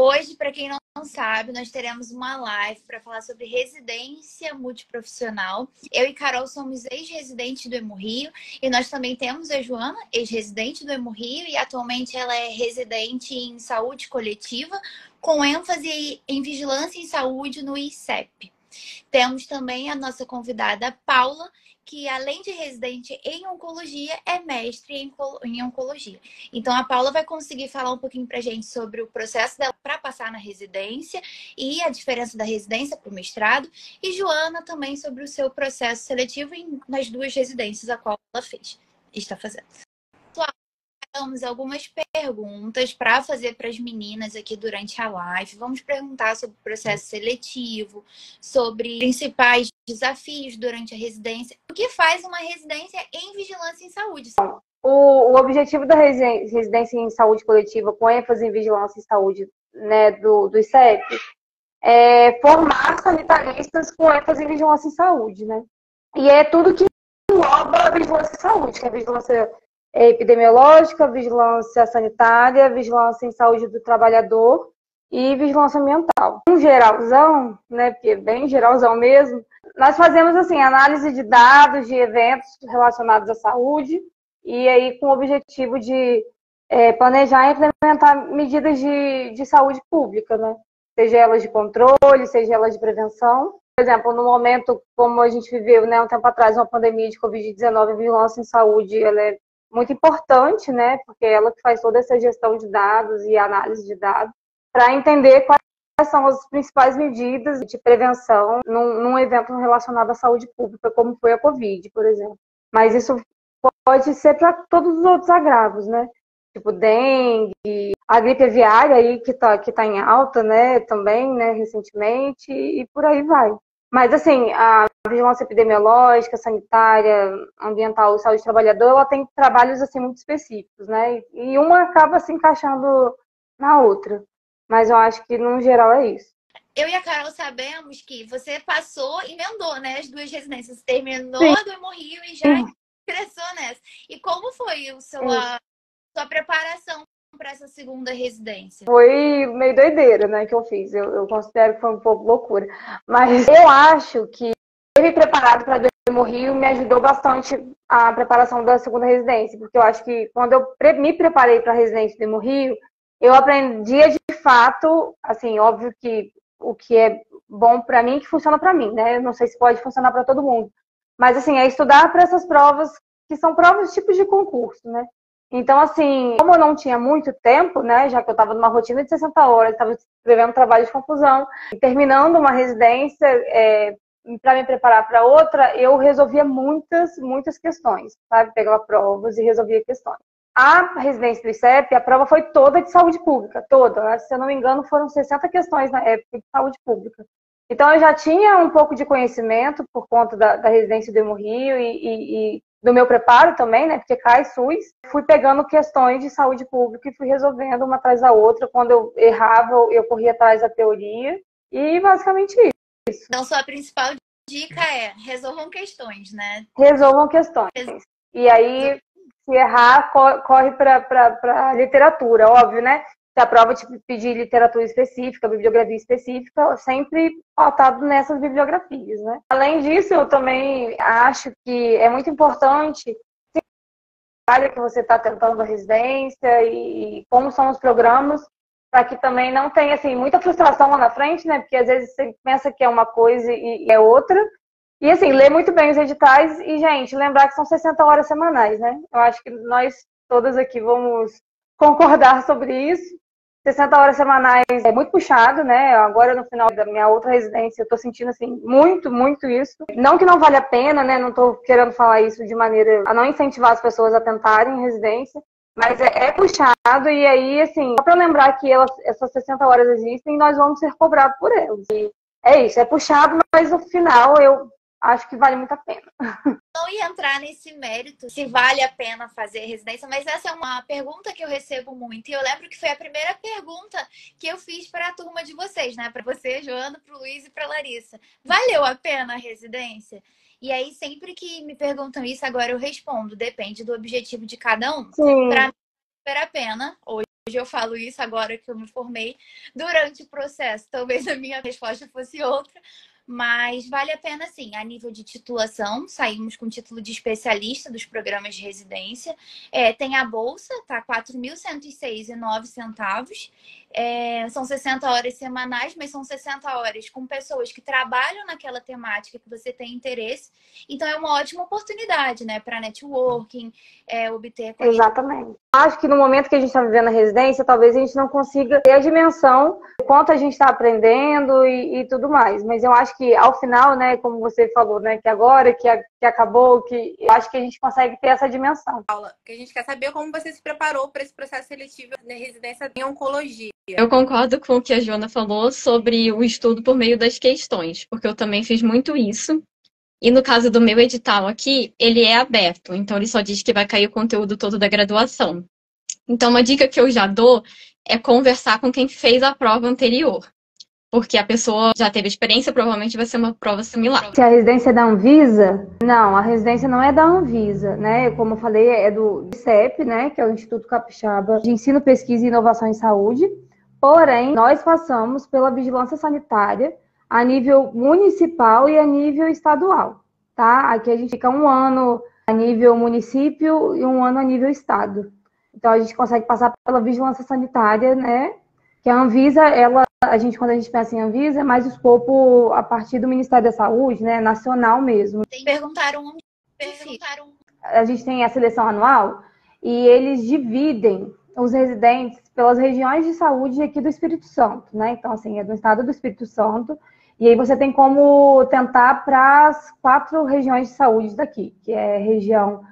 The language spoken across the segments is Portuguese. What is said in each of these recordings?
Hoje, para quem não sabe, nós teremos uma live para falar sobre residência multiprofissional. Eu e Carol somos ex-residentes do Hemorrio e nós também temos a Joana, ex-residente do Hemorrio, e atualmente ela é residente em saúde coletiva, com ênfase em vigilância em saúde no ICEP. Temos também a nossa convidada Paula, que além de residente em oncologia, é mestre em oncologia. Então a Paula vai conseguir falar um pouquinho pra gente sobre o processo dela para passar na residência e a diferença da residência para o mestrado. E Joana também sobre o seu processo seletivo nas duas residências a qual ela está fazendo. Temos algumas perguntas para fazer para as meninas aqui durante a live. Vamos perguntar sobre o processo seletivo, sobre principais desafios durante a residência. O que faz uma residência em vigilância em saúde? O objetivo da residência em saúde coletiva, com ênfase em vigilância em saúde, né, do ICEP, é formar sanitaristas com ênfase em vigilância em saúde, né? E é tudo que engloba a vigilância em saúde, que é a vigilância epidemiológica, vigilância sanitária, vigilância em saúde do trabalhador e vigilância ambiental. Um geralzão, né, porque é bem geralzão mesmo, nós fazemos assim, análise de dados, de eventos relacionados à saúde, e aí com o objetivo de planejar e implementar medidas de saúde pública, né? Seja elas de controle, seja elas de prevenção. Por exemplo, no momento como a gente viveu, né, um tempo atrás, uma pandemia de Covid-19, a vigilância em saúde ela é muito importante, né? Porque é ela que faz toda essa gestão de dados e análise de dados, para entender quais são as principais medidas de prevenção num evento relacionado à saúde pública, como foi a Covid, por exemplo. Mas isso pode ser para todos os outros agravos, né? Tipo dengue, a gripe aviária aí que tá em alta, né? Também, né? Recentemente, e por aí vai. Mas, assim, a vigilância epidemiológica, sanitária, ambiental e saúde do trabalhador, ela tem trabalhos, assim, muito específicos, né? E uma acaba se encaixando na outra. Mas eu acho que, no geral, é isso. Eu e a Carol sabemos que você emendou, né, as duas residências. Você terminou Sim. do Hemorrio e já ingressou nessa. E como foi a sua preparação para essa segunda residência? Foi meio doideira, né, que eu fiz. Eu considero que foi um pouco loucura. Mas eu acho que ter me preparado para o Rio me ajudou bastante a preparação da segunda residência. Porque eu acho que quando eu me preparei para a residência do Rio, eu aprendia de fato, assim, óbvio que o que é bom para mim, que funciona para mim, né? Eu não sei se pode funcionar para todo mundo. Mas, assim, é estudar para essas provas, que são provas tipos de concurso, né? Então, assim, como eu não tinha muito tempo, né, já que eu estava numa rotina de 60 horas, estava escrevendo trabalho de conclusão, e terminando uma residência, para me preparar para outra, eu resolvia muitas questões, sabe? Pegava provas e resolvia questões. A residência do ICEP, a prova foi toda de saúde pública, toda. Se eu não me engano, foram 60 questões na época de saúde pública. Então, eu já tinha um pouco de conhecimento por conta da residência do Hemorrio e do meu preparo também, né? Porque cai SUS. Fui pegando questões de saúde pública e fui resolvendo uma atrás da outra. Quando eu errava, eu corria atrás da teoria. E basicamente isso. Então, sua principal dica é resolvam questões, né? Resolvam questões. E aí, se errar, corre para literatura, óbvio, né? Se a prova te pedir literatura específica, bibliografia específica, sempre pautado nessas bibliografias, né? Além disso, eu também acho que é muito importante a área que você está tentando a residência e como são os programas, para que também não tenha, assim, muita frustração lá na frente, né? Porque às vezes você pensa que é uma coisa e é outra. E, assim, ler muito bem os editais e, gente, lembrar que são 60 horas semanais, né? Eu acho que nós todas aqui vamos concordar sobre isso. 60 horas semanais é muito puxado, né? Agora, no final da minha outra residência, eu tô sentindo, assim, muito isso. Não que não vale a pena, né? Não tô querendo falar isso de maneira a não incentivar as pessoas a tentarem residência, mas é puxado e aí, assim, só pra lembrar que essas 60 horas existem e nós vamos ser cobrados por elas. E é isso, é puxado, mas no final eu acho que vale muito a pena. Não ia entrar nesse mérito se vale a pena fazer residência, mas essa é uma pergunta que eu recebo muito. E eu lembro que foi a primeira pergunta que eu fiz para a turma de vocês, né? Para você, Joana, para o Luiz e para a Larissa. Valeu a pena a residência? E aí, sempre que me perguntam isso, agora eu respondo. Depende do objetivo de cada um. Para mim, vale a pena hoje. Hoje eu falo isso agora que eu me formei durante o processo. Talvez a minha resposta fosse outra, mas vale a pena sim. A nível de titulação, saímos com título de especialista dos programas de residência. Tem a bolsa, tá? R$ 4.106,09. São 60 horas semanais, mas são 60 horas com pessoas que trabalham naquela temática que você tem interesse. Então é uma ótima oportunidade, né? Para networking, obter conhecimento. Exatamente. Acho que no momento que a gente está vivendo a residência, talvez a gente não consiga ter a dimensão do quanto a gente está aprendendo e tudo mais. Mas eu acho que ao final, né, como você falou, né, que agora, que acabou, que eu acho que a gente consegue ter essa dimensão. Paula, que a gente quer saber como você se preparou para esse processo seletivo na residência em oncologia. Eu concordo com o que a Joana falou sobre o estudo por meio das questões, porque eu também fiz muito isso. E no caso do meu edital aqui, ele é aberto, então ele só diz que vai cair o conteúdo todo da graduação. Então, uma dica que eu já dou é conversar com quem fez a prova anterior, porque a pessoa já teve experiência, provavelmente vai ser uma prova similar. Se a residência é da Anvisa, não, a residência não é da Anvisa, né? Como eu falei, é do ICEP, né? Que é o Instituto Capixaba de Ensino, Pesquisa e Inovação em Saúde. Porém, nós passamos pela vigilância sanitária a nível municipal e a nível estadual, tá? Aqui a gente fica um ano a nível município e um ano a nível estado. Então a gente consegue passar pela vigilância sanitária, né? Que a Anvisa, quando a gente pensa em Anvisa, é mais o escopo a partir do Ministério da Saúde, né? Nacional mesmo. Perguntaram A gente tem a seleção anual e eles dividem os residentes pelas regiões de saúde aqui do Espírito Santo, né? Então, assim, é do estado do Espírito Santo. E aí você tem como tentar para as 4 regiões de saúde daqui, que é região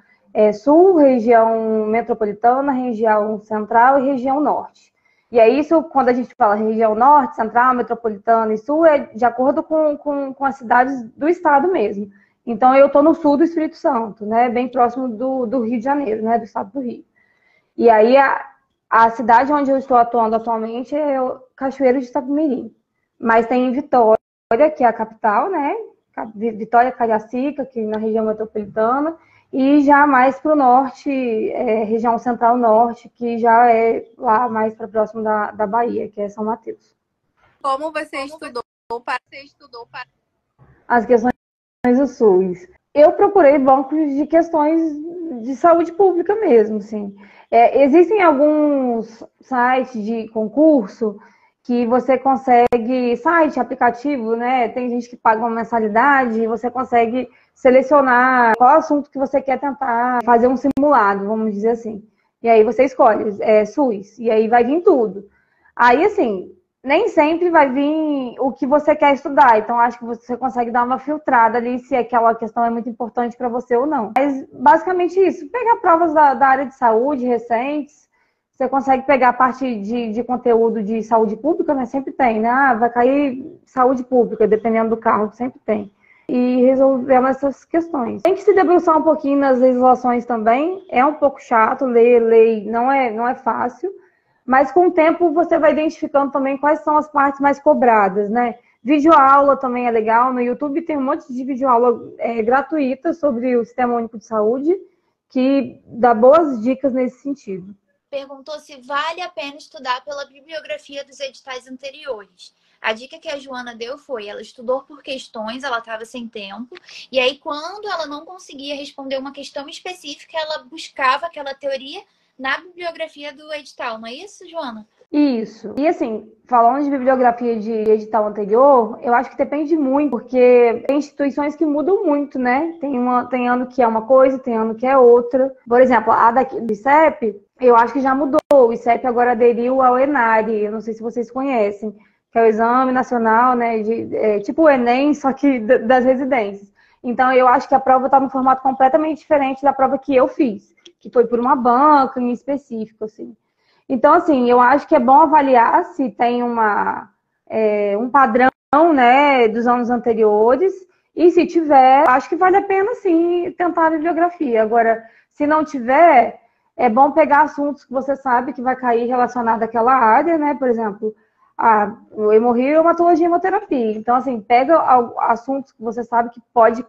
sul, região metropolitana, região central e região norte. E aí isso, quando a gente fala região norte, central, metropolitana e sul, é de acordo com as cidades do estado mesmo. Então eu estou no sul do Espírito Santo, né? Bem próximo do Rio de Janeiro, né? Do estado do Rio. E aí a cidade onde eu estou atuando atualmente é Cachoeiro de Itapemirim. Mas tem Vitória, que é a capital, né? Vitória, Cariacica, que na região metropolitana, e já mais para o norte, região central-norte, que já é lá mais para próximo da Bahia, que é São Mateus. Como você estudou para as questões do SUS? Eu procurei bancos de questões de saúde pública mesmo, assim. Existem alguns sites de concurso que você consegue, aplicativo, né? Tem gente que paga uma mensalidade e você consegue selecionar qual assunto que você quer tentar fazer um simulado, vamos dizer assim. E aí você escolhe, SUS, e aí vai vir tudo. Aí, assim, nem sempre vai vir o que você quer estudar, então acho que você consegue dar uma filtrada ali se aquela questão é muito importante para você ou não. Mas, basicamente isso, pegar provas da área de saúde recentes. Você consegue pegar a parte de conteúdo de saúde pública, né? Sempre tem, né? Vai cair saúde pública, dependendo do carro, sempre tem. E resolvendo essas questões. Tem que se debruçar um pouquinho nas legislações também. É um pouco chato, ler lei não é fácil. Mas com o tempo você vai identificando também quais são as partes mais cobradas, né? Videoaula também é legal. No YouTube tem um monte de videoaula gratuita sobre o Sistema Único de Saúde, que dá boas dicas nesse sentido. Perguntou se vale a pena estudar pela bibliografia dos editais anteriores. A dica que a Joana deu foi, ela estudou por questões, ela estava sem tempo, e aí quando ela não conseguia responder uma questão específica, ela buscava aquela teoria na bibliografia do edital, não é isso, Joana? Isso. E assim, falando de bibliografia de edital anterior, eu acho que depende muito, porque tem instituições que mudam muito, né? Tem ano que é uma coisa, tem ano que é outra. Por exemplo, a daqui do ICEP, eu acho que já mudou. O ICEP agora aderiu ao ENARE, eu não sei se vocês conhecem, que é o Exame Nacional, né? Tipo o Enem, só que das residências. Então, eu acho que a prova está num formato completamente diferente da prova que eu fiz, que foi por uma banca em específico, assim. Então, assim, eu acho que é bom avaliar se tem um padrão, né, dos anos anteriores, e se tiver, acho que vale a pena, sim, tentar a bibliografia. Agora, se não tiver, é bom pegar assuntos que você sabe que vai cair relacionado àquela área, né, por exemplo, o hemorrio, hematologia e hemoterapia. Então, assim, pega assuntos que você sabe que pode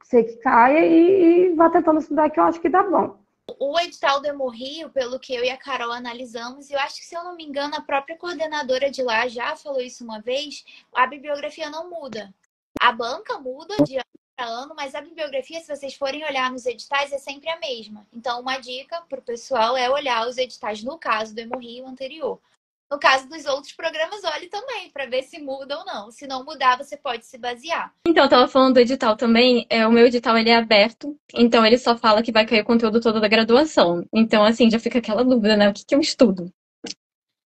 ser que caia e vá tentando estudar, que eu acho que dá bom. O edital do Hemorrio, pelo que eu e a Carol analisamos, e eu acho que, se eu não me engano, a própria coordenadora de lá já falou isso uma vez, a bibliografia não muda. A banca muda de ano para ano, mas a bibliografia, se vocês forem olhar nos editais, é sempre a mesma. Então, uma dica para o pessoal é olhar os editais, no caso do Hemorrio anterior. No caso dos outros programas, olhe também para ver se muda ou não. Se não mudar, você pode se basear. Então, eu tava falando do edital também. O meu edital, ele é aberto. Então, ele só fala que vai cair o conteúdo todo da graduação. Então, assim, já fica aquela dúvida, né? O que eu estudo?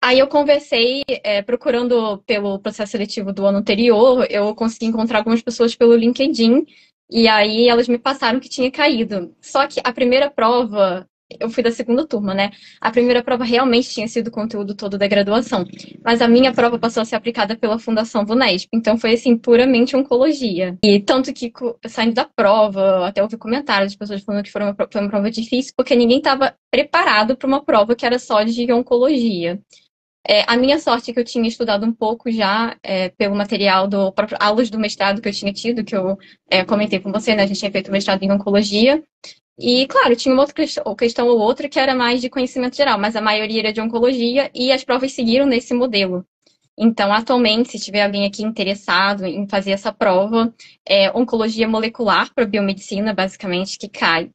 Aí eu conversei, procurando pelo processo seletivo do ano anterior, eu consegui encontrar algumas pessoas pelo LinkedIn. E aí elas me passaram que tinha caído. Só que a primeira prova... Eu fui da segunda turma, né? A primeira prova realmente tinha sido o conteúdo todo da graduação. Mas a minha prova passou a ser aplicada pela Fundação VUNESP. Então foi, assim, puramente oncologia. E tanto que, saindo da prova, até ouvi comentários de pessoas falando que foi uma prova difícil, porque ninguém estava preparado para uma prova que era só de oncologia. A minha sorte é que eu tinha estudado um pouco já pelo material do próprio aulas do mestrado que eu tinha tido, que eu comentei com você, né? A gente tinha feito mestrado em oncologia. E, claro, tinha uma outra questão ou outra que era mais de conhecimento geral, mas a maioria era de oncologia e as provas seguiram nesse modelo. Então, atualmente, se tiver alguém aqui interessado em fazer essa prova, é oncologia molecular para biomedicina, basicamente, que cai.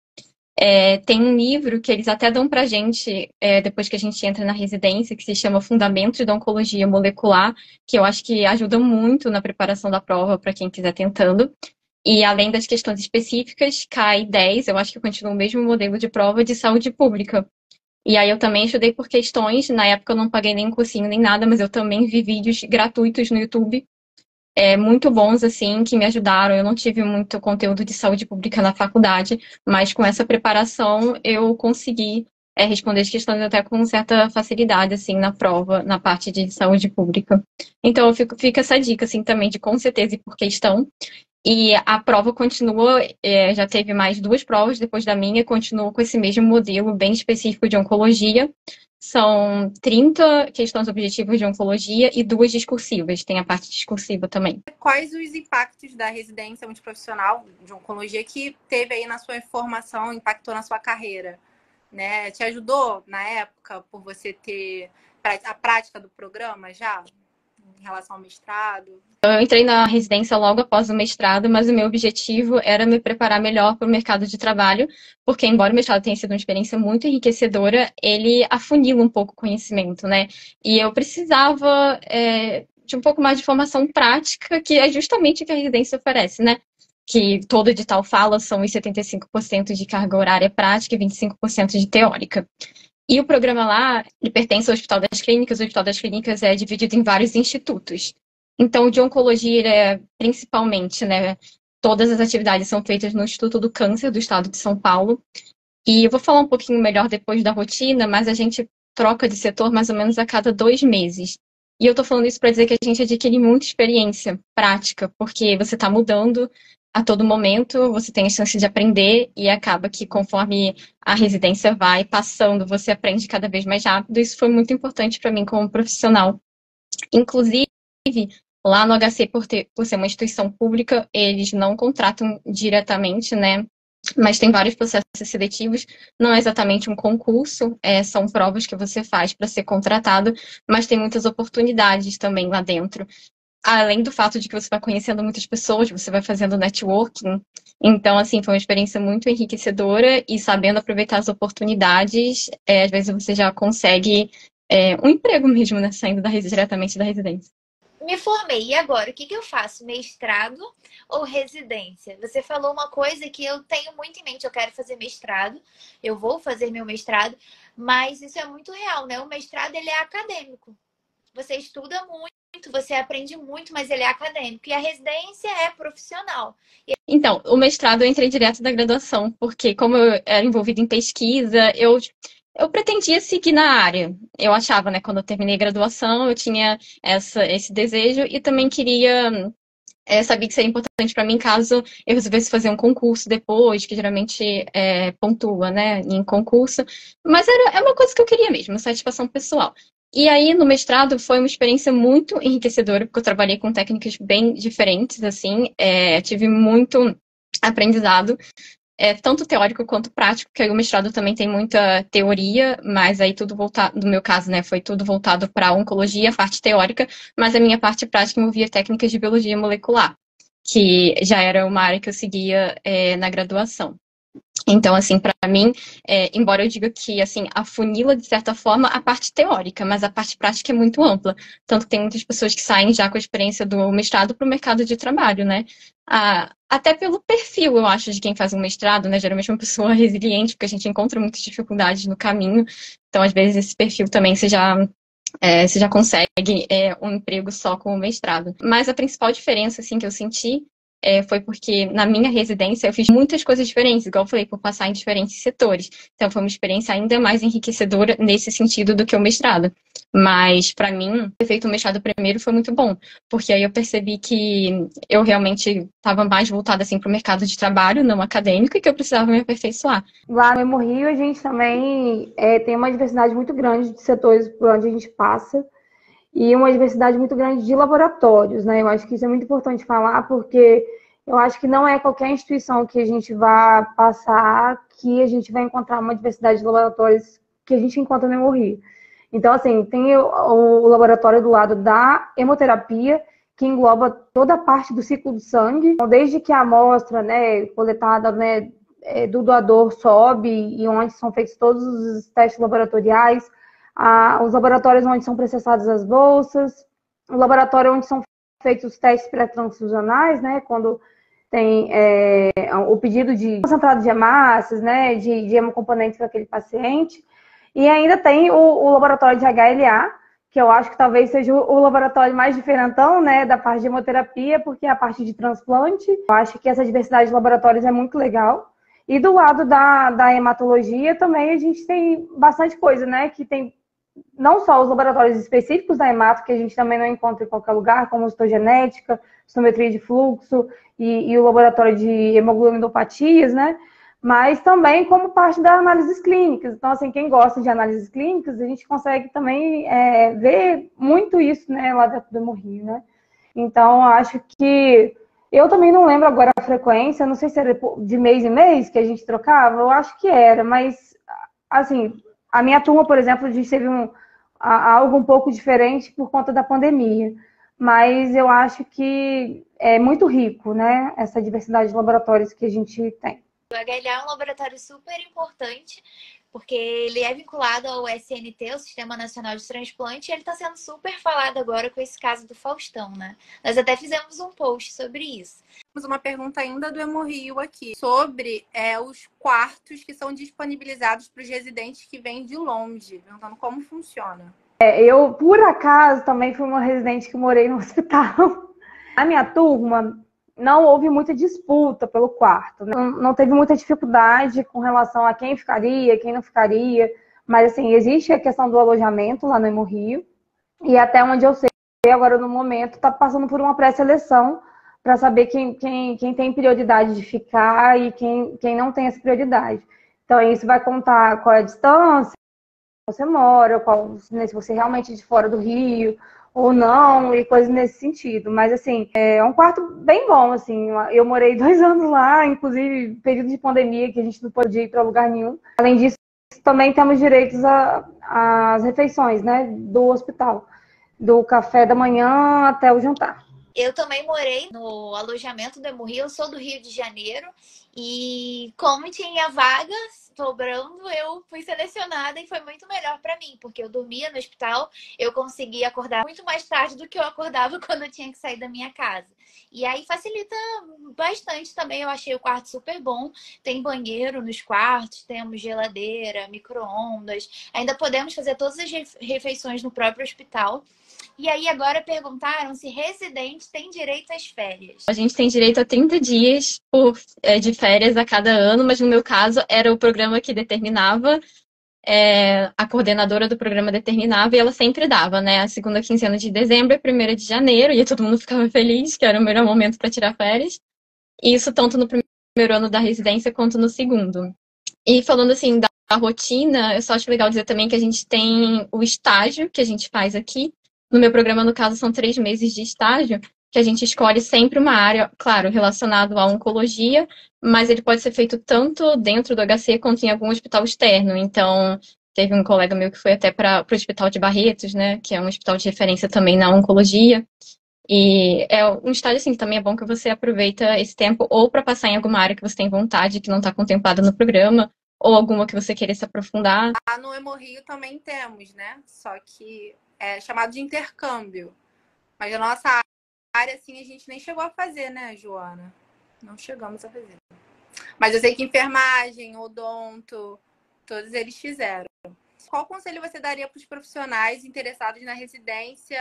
Tem um livro que eles até dão pra gente, depois que a gente entra na residência, que se chama Fundamentos da Oncologia Molecular, que eu acho que ajuda muito na preparação da prova para quem quiser tentando. E além das questões específicas, cai 10, eu acho que continua o mesmo modelo de prova de saúde pública. E aí eu também estudei por questões, na época eu não paguei nem cursinho nem nada, mas eu também vi vídeos gratuitos no YouTube, muito bons, assim, que me ajudaram. Eu não tive muito conteúdo de saúde pública na faculdade, mas com essa preparação eu consegui responder as questões até com certa facilidade, assim, na prova, na parte de saúde pública. Então fica essa dica, assim, também de com certeza e por questão. E a prova continua, já teve mais 2 provas depois da minha, continua com esse mesmo modelo bem específico de oncologia. São 30 questões objetivas de oncologia e 2 discursivas. Tem a parte discursiva também. Quais os impactos da residência multiprofissional de oncologia que teve aí na sua formação, impactou na sua carreira? Né? Te ajudou na época por você ter a prática do programa já? Em relação ao mestrado? Eu entrei na residência logo após o mestrado, mas o meu objetivo era me preparar melhor para o mercado de trabalho, porque embora o mestrado tenha sido uma experiência muito enriquecedora, ele afunila um pouco o conhecimento, né? E eu precisava de um pouco mais de formação prática, que é justamente o que a residência oferece, né? Que todo edital fala, são os 75% de carga horária prática e 25% de teórica. E o programa lá, ele pertence ao Hospital das Clínicas. O Hospital das Clínicas é dividido em vários institutos. Então, de oncologia, principalmente, né, todas as atividades são feitas no Instituto do Câncer do Estado de São Paulo. E eu vou falar um pouquinho melhor depois da rotina, mas a gente troca de setor mais ou menos a cada 2 meses. E eu tô falando isso para dizer que a gente adquire muita experiência prática, porque você está mudando a todo momento, você tem a chance de aprender e acaba que conforme a residência vai passando, você aprende cada vez mais rápido. Isso foi muito importante para mim como profissional. Inclusive, lá no HC, por ser uma instituição pública, eles não contratam diretamente, né? Mas tem vários processos seletivos, não é exatamente um concurso, são provas que você faz para ser contratado, mas tem muitas oportunidades também lá dentro. Além do fato de que você vai conhecendo muitas pessoas, você vai fazendo networking. Então, assim, foi uma experiência muito enriquecedora e sabendo aproveitar as oportunidades, às vezes você já consegue um emprego mesmo, né, saindo diretamente da residência. Me formei, e agora? O que eu faço? Mestrado ou residência? Você falou uma coisa que eu tenho muito em mente. Eu quero fazer mestrado, eu vou fazer meu mestrado, mas isso é muito real, né? O mestrado, ele é acadêmico. Você estuda muito, você aprende muito, mas ele é acadêmico. E a residência é profissional. Então, o mestrado eu entrei direto da graduação, porque como eu era envolvida em pesquisa, eu pretendia seguir na área. Eu achava, né, quando eu terminei a graduação, eu tinha esse desejo e também queria, sabia que seria importante para mim caso eu resolvesse fazer um concurso depois, que geralmente pontua, né, em concurso. Mas é uma coisa que eu queria mesmo, satisfação pessoal. E aí, no mestrado, foi uma experiência muito enriquecedora, porque eu trabalhei com técnicas bem diferentes, assim, tive muito aprendizado. tanto teórico quanto prático, porque aí o mestrado também tem muita teoria, mas aí tudo voltado, no meu caso, né, foi tudo voltado para oncologia, a parte teórica, mas a minha parte prática envolvia técnicas de biologia molecular, que já era uma área que eu seguia na graduação. Então, assim, para mim, embora eu diga que, assim, afunila, de certa forma, a parte teórica, mas a parte prática é muito ampla. Tanto que tem muitas pessoas que saem já com a experiência do mestrado para o mercado de trabalho, né? Até pelo perfil, eu acho, de quem faz um mestrado, né? Geralmente é uma pessoa resiliente, porque a gente encontra muitas dificuldades no caminho. Então, às vezes, esse perfil também você já consegue um emprego só com o mestrado. Mas a principal diferença, assim, que eu senti foi porque na minha residência eu fiz muitas coisas diferentes, igual eu falei, por passar em diferentes setores. Então foi uma experiência ainda mais enriquecedora nesse sentido do que o mestrado. Mas para mim, ter feito o mestrado primeiro foi muito bom, porque aí eu percebi que eu realmente estava mais voltada assim, para o mercado de trabalho, não acadêmico, e que eu precisava me aperfeiçoar. Lá no Hemorrio, a gente também tem uma diversidade muito grande de setores por onde a gente passa e uma diversidade muito grande de laboratórios, né? Eu acho que isso é muito importante falar, porque eu acho que não é qualquer instituição que a gente vá passar que a gente vai encontrar uma diversidade de laboratórios que a gente encontra no Hemorrio. Então, assim, tem o laboratório do lado da hemoterapia, que engloba toda a parte do ciclo do sangue, então, desde que a amostra, né, coletada, né, do doador sobe e onde são feitos todos os testes laboratoriais, os laboratórios onde são processadas as bolsas, o laboratório onde são feitos os testes pré-transfusionais, né, quando tem o pedido de concentrado de hemácias, né, de hemocomponentes para aquele paciente, e ainda tem o laboratório de HLA, que eu acho que talvez seja o laboratório mais diferentão, né, da parte de hemoterapia, porque é a parte de transplante. Eu acho que essa diversidade de laboratórios é muito legal. E do lado da hematologia também a gente tem bastante coisa, né, que tem não só os laboratórios específicos da hemato, que a gente também não encontra em qualquer lugar, como histogenética, histometria de fluxo e o laboratório de hemoglobinopatias, né? Mas também como parte das análises clínicas. Então, assim, quem gosta de análises clínicas, a gente consegue também ver muito isso, né, lá dentro do Hemorrio, né? Então, acho que eu também não lembro agora a frequência, não sei se era de mês em mês que a gente trocava, eu acho que era, mas, assim, a minha turma, por exemplo, a gente teve algo um pouco diferente por conta da pandemia. Mas eu acho que é muito rico, né? Essa diversidade de laboratórios que a gente tem. O HLA é um laboratório super importante, porque ele é vinculado ao SNT, o Sistema Nacional de Transplante, e ele está sendo super falado agora com esse caso do Faustão, né? Nós até fizemos um post sobre isso. Temos uma pergunta ainda do Hemorrio aqui, sobre os quartos que são disponibilizados para os residentes que vêm de longe, perguntando como funciona. Eu, por acaso, também fui uma residente que morei no hospital. A minha turma não houve muita disputa pelo quarto, né? Não teve muita dificuldade com relação a quem ficaria, quem não ficaria. Mas, assim, existe a questão do alojamento lá no Hemorrio. E até onde eu sei, agora no momento, está passando por uma pré-seleção para saber quem tem prioridade de ficar e quem não tem essa prioridade. Então, isso vai contar qual é a distância você mora, se você realmente é de fora do Rio ou não, e coisas nesse sentido. Mas, assim, é um quarto bem bom, assim. Eu morei 2 anos lá, inclusive período de pandemia, que a gente não podia ir para lugar nenhum. Além disso, também temos direitos às refeições, né, do hospital. Do café da manhã até o jantar. Eu também morei no alojamento do Hemorrio, eu sou do Rio de Janeiro, e como tinha vagas sobrando, eu fui selecionada e foi muito melhor para mim, porque eu dormia no hospital, eu conseguia acordar muito mais tarde do que eu acordava quando eu tinha que sair da minha casa. E aí facilita bastante também, eu achei o quarto super bom, tem banheiro nos quartos, temos geladeira, micro-ondas, ainda podemos fazer todas as refeições no próprio hospital. E aí agora perguntaram se residente tem direito às férias. A gente tem direito a 30 dias de férias a cada ano, mas no meu caso era o programa que determinava, a coordenadora do programa determinava e ela sempre dava, né? A segunda quinzena de dezembro e a primeira de janeiro, e todo mundo ficava feliz, que era o melhor momento para tirar férias. E isso tanto no primeiro ano da residência quanto no segundo. E falando assim da rotina, eu só acho legal dizer também que a gente tem o estágio que a gente faz aqui. No meu programa, no caso, são 3 meses de estágio, que a gente escolhe sempre uma área, claro, relacionado à oncologia, mas ele pode ser feito tanto dentro do HC quanto em algum hospital externo. Então, teve um colega meu que foi até para o Hospital de Barretos, né, que é um hospital de referência também na oncologia. E é um estágio assim que também é bom que você aproveita esse tempo ou para passar em alguma área que você tem vontade, que não está contemplada no programa, ou alguma que você queira se aprofundar. Lá no Hemorrio também temos, né? Só que é chamado de intercâmbio. Mas a nossa área, assim, a gente nem chegou a fazer, né, Joana? Não chegamos a fazer. Mas eu sei que enfermagem, odonto, todos eles fizeram. Qual conselho você daria para os profissionais interessados na residência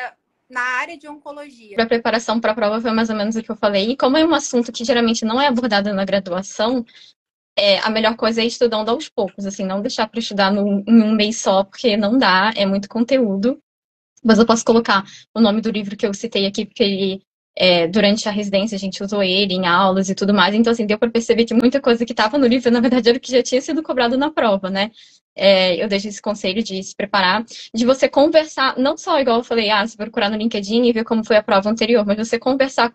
na área de oncologia? A preparação para a prova foi mais ou menos o que eu falei. E como é um assunto que geralmente não é abordado na graduação, a melhor coisa é ir estudando aos poucos, assim, não deixar para estudar em um mês só, porque não dá, é muito conteúdo. Mas eu posso colocar o nome do livro que eu citei aqui, porque ele, durante a residência a gente usou ele em aulas e tudo mais, então assim, deu para perceber que muita coisa que estava no livro, na verdade, era o que já tinha sido cobrado na prova, né? Eu deixo esse conselho de se preparar, de você conversar, não só igual eu falei, você procurar no LinkedIn e ver como foi a prova anterior, mas você conversar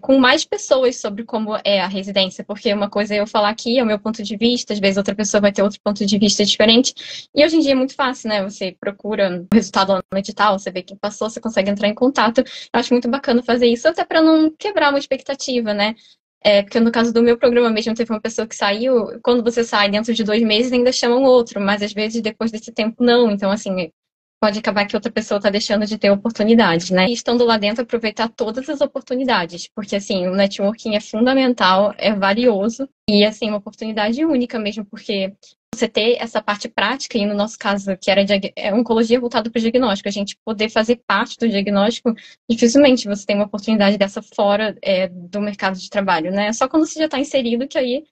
com mais pessoas sobre como é a residência, porque uma coisa é eu falar aqui, é o meu ponto de vista, às vezes outra pessoa vai ter outro ponto de vista diferente, e hoje em dia é muito fácil, né? Você procura o resultado lá no edital, você vê quem passou, você consegue entrar em contato. Eu acho muito bacana fazer isso, até para não quebrar uma expectativa, né? Porque no caso do meu programa mesmo, teve uma pessoa que saiu, quando você sai dentro de 2 meses ainda chamam outro, mas às vezes depois desse tempo não, então assim, pode acabar que outra pessoa está deixando de ter oportunidade, né? E estando lá dentro, aproveitar todas as oportunidades, porque, assim, o networking é fundamental, é valioso e, assim, uma oportunidade única mesmo, porque você ter essa parte prática, e no nosso caso, que era oncologia voltada para o diagnóstico, a gente poder fazer parte do diagnóstico, dificilmente você tem uma oportunidade dessa fora do mercado de trabalho, né? Só quando você já está inserido, que aí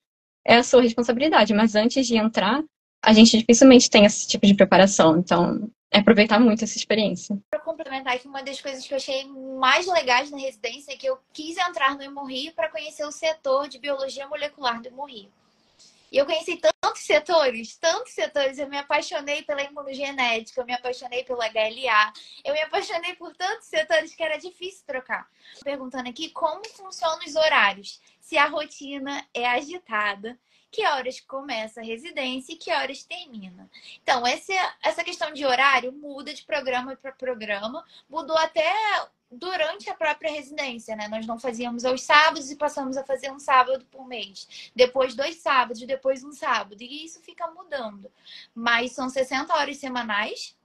é a sua responsabilidade, mas antes de entrar, a gente dificilmente tem esse tipo de preparação, então aproveitar muito essa experiência. Para complementar aqui, uma das coisas que eu achei mais legais na residência é que eu quis entrar no Hemorrio para conhecer o setor de biologia molecular do Hemorrio. E eu conheci tantos setores, eu me apaixonei pela imunogenética, eu me apaixonei pelo HLA, eu me apaixonei por tantos setores que era difícil trocar. Perguntando aqui como funcionam os horários, se a rotina é agitada, que horas começa a residência e que horas termina. Então, essa questão de horário muda de programa para programa, mudou até durante a própria residência, né? Nós não fazíamos aos sábados e passamos a fazer um sábado por mês. Depois 2 sábados, depois um sábado. E isso fica mudando. Mas são 60 horas semanais.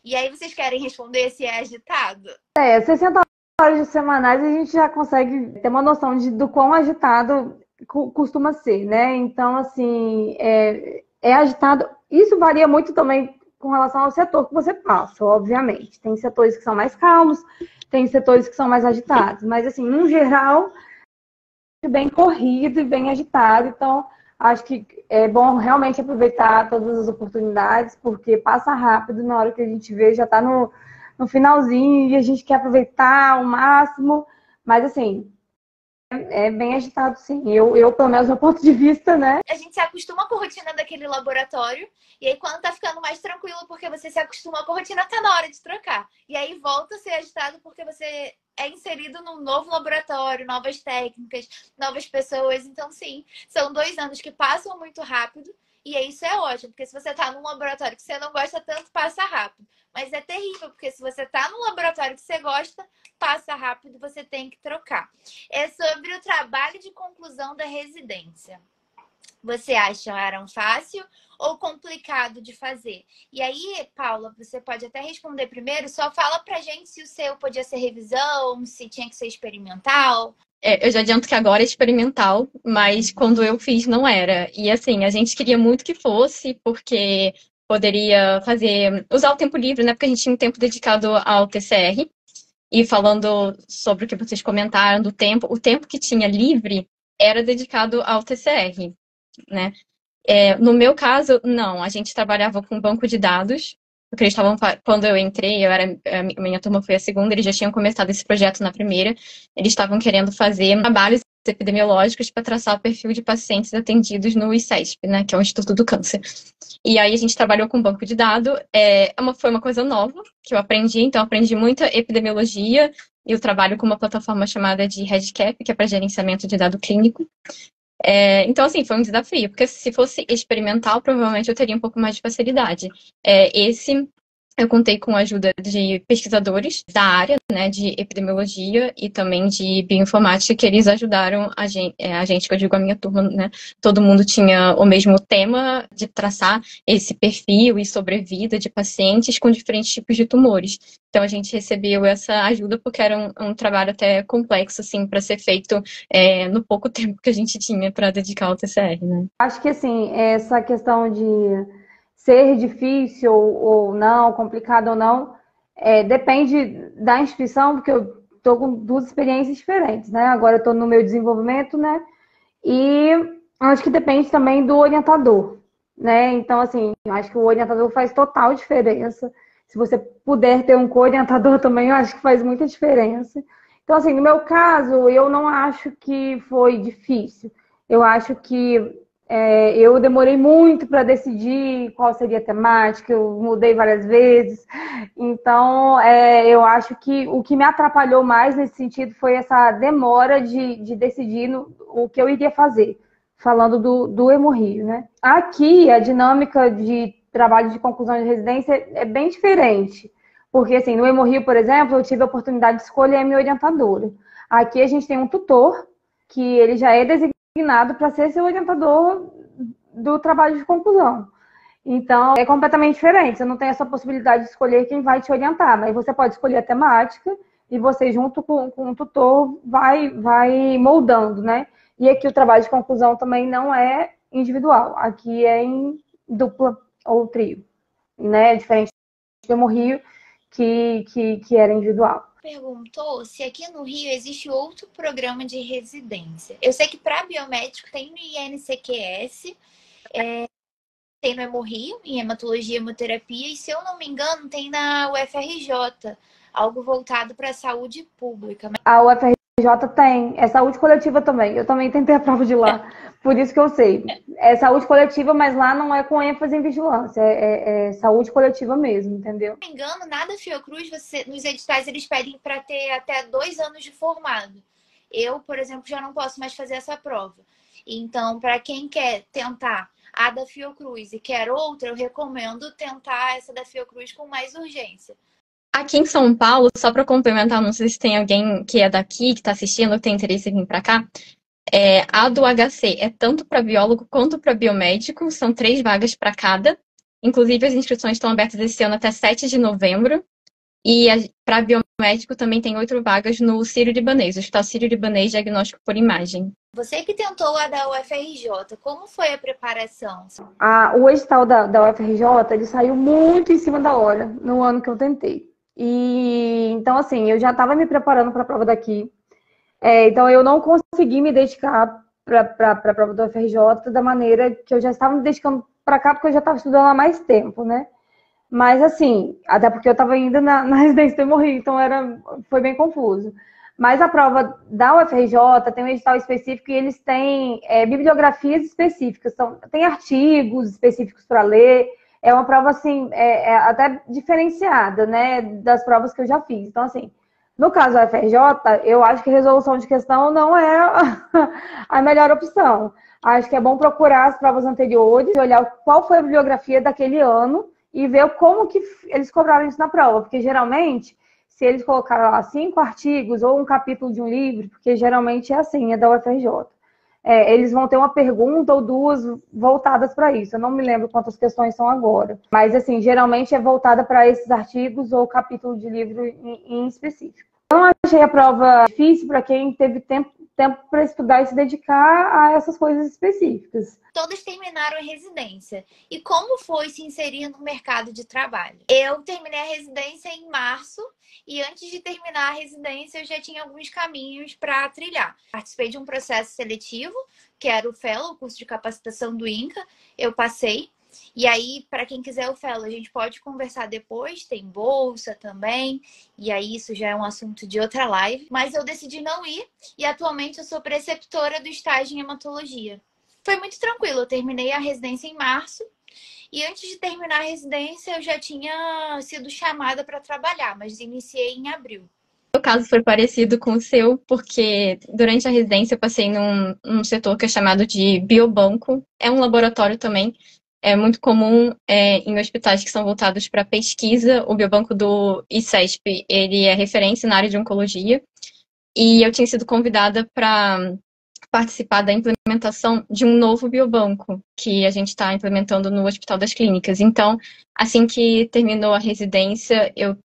E aí vocês querem responder se é agitado? 60 horas semanais a gente já consegue ter uma noção do quão agitado costuma ser, né? Então, assim, é agitado. Isso varia muito também com relação ao setor que você passa, obviamente. Tem setores que são mais calmos, tem setores que são mais agitados. Mas, assim, no geral, é bem corrido e bem agitado. Então, acho que é bom realmente aproveitar todas as oportunidades, porque passa rápido, na hora que a gente vê, já está no finalzinho e a gente quer aproveitar ao máximo. Mas, assim, é bem agitado, sim. Eu, pelo menos, do meu ponto de vista, né? A gente se acostuma com a rotina daquele laboratório, e aí quando tá ficando mais tranquilo, porque você se acostuma com a rotina, tá na hora de trocar. E aí volta a ser agitado porque você é inserido num novo laboratório, novas técnicas, novas pessoas. Então, sim, são 2 anos que passam muito rápido, e isso é ótimo, porque se você tá num laboratório que você não gosta tanto, passa rápido. Mas é terrível, porque se você tá num laboratório que você gosta, passa rápido, você tem que trocar. É sobre o trabalho de conclusão da residência. Você acha fácil ou complicado de fazer? E aí, Paula, você pode até responder primeiro, só fala pra gente se o seu podia ser revisão, se tinha que ser experimental. Eu já adianto que agora é experimental, mas quando eu fiz não era. E assim, a gente queria muito que fosse, porque poderia usar o tempo livre, né? Porque a gente tinha um tempo dedicado ao TCR. E falando sobre o que vocês comentaram do tempo, o tempo que tinha livre era dedicado ao TCR, né? No meu caso, não. A gente trabalhava com banco de dados, porque eles estavam, quando eu entrei, a minha turma foi a segunda, eles já tinham começado esse projeto na primeira, eles estavam querendo fazer trabalhos epidemiológicos para traçar o perfil de pacientes atendidos no ICESP, né, que é o Instituto do Câncer. E aí a gente trabalhou com banco de dados, foi uma coisa nova que eu aprendi, então eu aprendi muita epidemiologia eu trabalho com uma plataforma chamada de REDCap, que é para gerenciamento de dado clínico. Então, assim, foi um desafio, porque se fosse experimental, provavelmente eu teria um pouco mais de facilidade. Eu contei com a ajuda de pesquisadores da área, né, de epidemiologia e também de bioinformática, que eles ajudaram a gente, que eu digo a minha turma, né, todo mundo tinha o mesmo tema de traçar esse perfil e sobrevida de pacientes com diferentes tipos de tumores. Então, a gente recebeu essa ajuda porque era um trabalho até complexo, assim, para ser feito no pouco tempo que a gente tinha para dedicar ao TCR, né. Acho que, assim, essa questão de ser difícil ou não, complicado ou não, depende da instituição, porque eu estou com duas experiências diferentes, né? Agora eu estou no meu desenvolvimento, né? E acho que depende também do orientador, né? Então, assim, acho que o orientador faz total diferença. Se você puder ter um co-orientador também, eu acho que faz muita diferença. Então, assim, no meu caso, eu não acho que foi difícil. Eu acho que eu demorei muito para decidir qual seria a temática, eu mudei várias vezes. Então, eu acho que o que me atrapalhou mais nesse sentido foi essa demora de decidir o que eu iria fazer, falando do Hemorrio, né? Aqui, a dinâmica de trabalho de conclusão de residência é bem diferente. Porque, assim, no Hemorrio, por exemplo, eu tive a oportunidade de escolher a minha orientadora. Aqui a gente tem um tutor, que ele já é designado para ser seu orientador do trabalho de conclusão. Então, é completamente diferente. Você não tem essa possibilidade de escolher quem vai te orientar, mas você pode escolher a temática e você, junto com o tutor, vai moldando, né? E aqui o trabalho de conclusão também não é individual. Aqui é em dupla ou trio, né? Diferente do Hemorrio, que era individual. Perguntou se aqui no Rio existe outro programa de residência. Eu sei que para biomédico tem no INCQS, tem no Hemorrio, em hematologia e hemoterapia, e se eu não me engano, tem na UFRJ, algo voltado para a saúde pública. A UFRJ tem, é saúde coletiva também. Eu também tentei a prova de lá, por isso que eu sei. É saúde coletiva, mas lá não é com ênfase em vigilância, é saúde coletiva mesmo, entendeu? Se não me engano, na da Fiocruz, nos editais eles pedem para ter até 2 anos de formado. Eu, por exemplo, já não posso mais fazer essa prova. Então, para quem quer tentar a da Fiocruz e quer outra, eu recomendo tentar essa da Fiocruz com mais urgência. Aqui em São Paulo, só para complementar, não sei se tem alguém que é daqui, que está assistindo, que tem interesse em vir para cá, a do HC é tanto para biólogo quanto para biomédico, são 3 vagas para cada. Inclusive, as inscrições estão abertas esse ano até 7 de novembro. E para biomédico também tem 8 vagas no Sírio-Libanês, o Hospital Sírio-Libanês Diagnóstico por Imagem. Você que tentou a da UFRJ, como foi a preparação? O edital da UFRJ, ele saiu muito em cima da hora, no ano que eu tentei. E então, assim, eu já estava me preparando para a prova daqui. Então, eu não consegui me dedicar para a prova da UFRJ da maneira que eu já estava me dedicando para cá, porque eu já estava estudando há mais tempo, né? Mas, assim, até porque eu estava ainda na residência do Hemorrio, então foi bem confuso. Mas a prova da UFRJ tem um edital específico e eles têm bibliografias específicas. Tem artigos específicos para ler. É uma prova, assim, até diferenciada, né, das provas que eu já fiz. Então, assim, no caso da UFRJ, eu acho que resolução de questão não é a melhor opção. Acho que é bom procurar as provas anteriores e olhar qual foi a bibliografia daquele ano e ver como que eles cobraram isso na prova. Porque, geralmente, se eles colocaram lá 5 artigos ou um capítulo de um livro, porque geralmente é assim, é da UFRJ, eles vão ter uma pergunta ou 2 voltadas para isso. Eu não me lembro quantas questões são agora. Mas, assim, geralmente é voltada para esses artigos ou capítulo de livro em específico. Eu não achei a prova difícil para quem teve tempo para estudar e se dedicar a essas coisas específicas. Todos terminaram a residência. E como foi se inserir no mercado de trabalho? Eu terminei a residência em março e antes de terminar a residência eu já tinha alguns caminhos para trilhar. Participei de um processo seletivo, que era o Fellow, o curso de capacitação do INCA. Eu passei. E aí, para quem quiser o Fellow, a gente pode conversar depois, tem bolsa também, e aí isso já é um assunto de outra live. Mas eu decidi não ir, e atualmente eu sou preceptora do estágio em hematologia. Foi muito tranquilo, eu terminei a residência em março, e antes de terminar a residência eu já tinha sido chamada para trabalhar, mas iniciei em abril. meu caso foi parecido com o seu, porque durante a residência eu passei num setor que é chamado de biobanco. É um laboratório também. É muito comum em hospitais que são voltados para pesquisa. O biobanco do ICESP, ele é referência na área de oncologia. E eu tinha sido convidada para participar da implementação de um novo biobanco que a gente está implementando no Hospital das Clínicas. Então, assim que terminou a residência, eu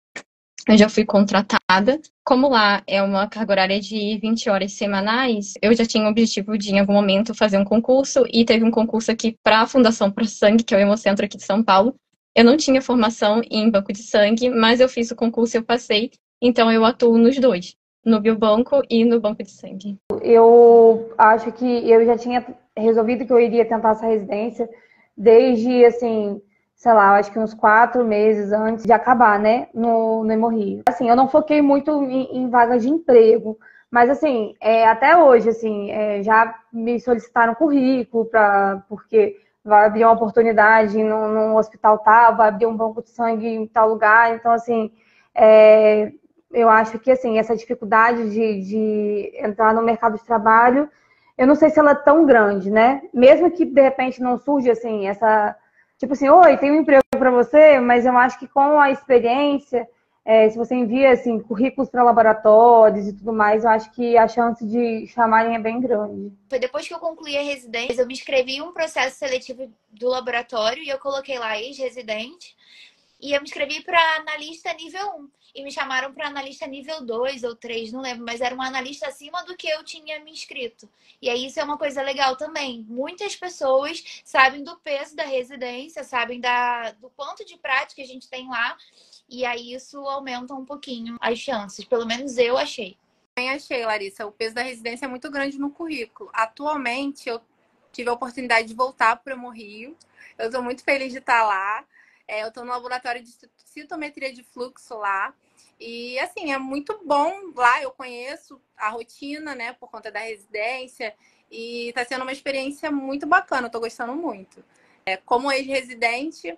já fui contratada. Como lá é uma carga horária de 20 horas semanais, eu já tinha o objetivo de, em algum momento, fazer um concurso, e teve um concurso aqui para a Fundação Pro Sangue, que é o Hemocentro aqui de São Paulo. Eu não tinha formação em banco de sangue, mas eu fiz o concurso e eu passei, então eu atuo nos dois, no biobanco e no banco de sangue. Eu acho que eu já tinha resolvido que eu iria tentar essa residência desde, assim, sei lá, acho que uns 4 meses antes de acabar, né, no Hemorrio. Assim, eu não foquei muito em vaga de emprego, mas, assim, até hoje, assim, já me solicitaram currículo, porque vai abrir uma oportunidade num hospital tal, vai abrir um banco de sangue em tal lugar. Então, assim, eu acho que, assim, essa dificuldade de entrar no mercado de trabalho, eu não sei se ela é tão grande, né? Mesmo que, de repente, não surja, assim, essa... Tipo assim, oi, tem um emprego para você, mas eu acho que com a experiência, se você envia, assim, currículos para laboratórios e tudo mais, eu acho que a chance de chamarem é bem grande. Foi depois que eu concluí a residência, eu me inscrevi em um processo seletivo do laboratório e eu coloquei lá ex-residente. E eu me inscrevi para analista nível 1. E me chamaram para analista nível 2 ou 3, não lembro, mas era um analista acima do que eu tinha me inscrito. E aí isso é uma coisa legal também. Muitas pessoas sabem do peso da residência, sabem do quanto de prática a gente tem lá. E aí isso aumenta um pouquinho as chances. Pelo menos eu achei. Também achei, Larissa. O peso da residência é muito grande no currículo. Atualmente, eu tive a oportunidade de voltar para o Rio. Eu estou muito feliz de estar lá. Eu estou no laboratório de citometria de fluxo lá. E, assim, é muito bom lá. Eu conheço a rotina, né, por conta da residência. E está sendo uma experiência muito bacana. Eu estou gostando muito. Como ex-residente,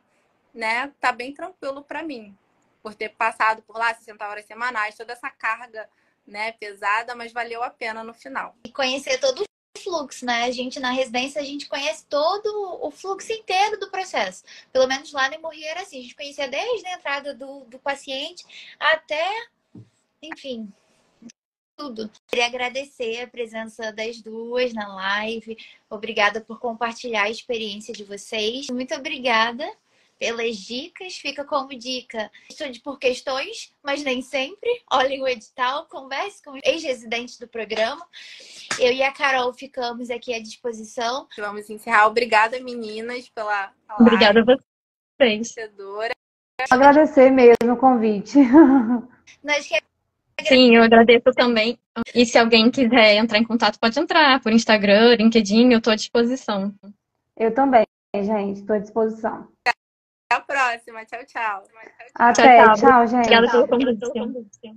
né, tá bem tranquilo para mim. Por ter passado por lá 60 horas semanais, toda essa carga, né, pesada, mas valeu a pena no final. E conhecer todo o fluxo, né? A gente na residência, a gente conhece todo o fluxo inteiro do processo. Pelo menos lá no Hemorrio era assim, a gente conhecia desde a entrada do paciente até, enfim, tudo. Queria agradecer a presença das duas na live. Obrigada por compartilhar a experiência de vocês. Muito obrigada pelas dicas. Fica como dica: estude por questões, mas nem sempre. Olhem o edital, converse com os ex-residentes do programa. Eu e a Carol ficamos aqui à disposição. Vamos encerrar. Obrigada, meninas, pela live. Obrigada a vocês. Agradecer mesmo o convite. Nós Sim, eu agradeço também. E se alguém quiser entrar em contato, pode entrar por Instagram, LinkedIn, eu estou à disposição. Eu também, gente, estou à disposição. Até a próxima. Tchau, tchau. Até, Tchau, tchau, gente. Obrigada pelo convite.